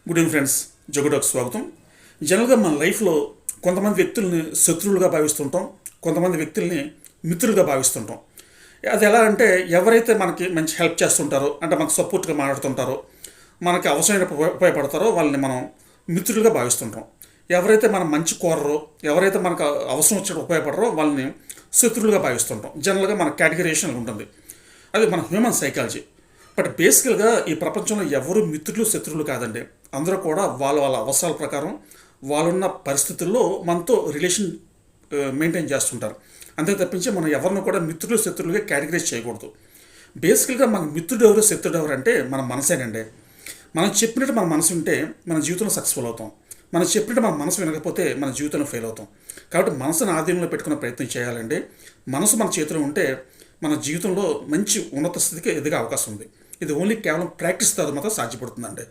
Good evening friends, జగుడోకి స్వాగతం. జనరల్గా మన లైఫ్లో కొంతమంది వ్యక్తుల్ని శత్రువులుగా భావిస్తుంటాం, కొంతమంది వ్యక్తుల్ని మిత్రులుగా భావిస్తుంటాం. అది ఎలా అంటే ఎవరైతే మనకి మంచి హెల్ప్ చేస్తుంటారో, అంటే మనకు సపోర్ట్గా మాట్లాడుతుంటారో, మనకి అవసరమైన ఉపయోగపడతారో వాళ్ళని మనం మిత్రులుగా భావిస్తుంటాం. ఎవరైతే మనం మంచి కోరరో, ఎవరైతే మనకు అవసరం వచ్చినప్పుడు ఉపయోగపడరో వాళ్ళని శత్రువులుగా భావిస్తుంటాం. జనరల్గా మన కేటగిరేషన్ ఉంటుంది. అది మన హ్యూమన్ సైకాలజీ. బట్ బేసికల్గా ఈ ప్రపంచంలో ఎవరు మిత్రులు శత్రువులు కాదండి. అందరూ కూడా వాళ్ళ వాళ్ళ అవసరాల ప్రకారం వాళ్ళున్న పరిస్థితుల్లో మనతో రిలేషన్ మెయింటైన్ చేస్తుంటారు. అంతే తప్పించి మనం ఎవరిని కూడా మిత్రులు శత్రువులుగా కేటగిరైజ్ చేయకూడదు. బేసికల్గా మన మిత్రుడు ఎవరు శత్రుడు ఎవరు అంటే మన మనసేనండి. మనం చెప్పినట్టు మన మనసు ఉంటే మన జీవితంలో సక్సెస్ఫుల్ అవుతాం. మనం చెప్పినట్టు మన మనసు వినకపోతే మన జీవితంలో ఫెయిల్ అవుతాం. కాబట్టి మనసును ఆధీనంలో పెట్టుకునే ప్రయత్నం చేయాలండి. మనసు మన చేతిలో ఉంటే మన జీవితంలో మంచి ఉన్నత స్థితికి ఎదిగే అవకాశం ఉంది. ఇది ఓన్లీ కేవలం ప్రాక్టీస్ ద్వారా మాత్రం సాధ్యపడుతుందండి.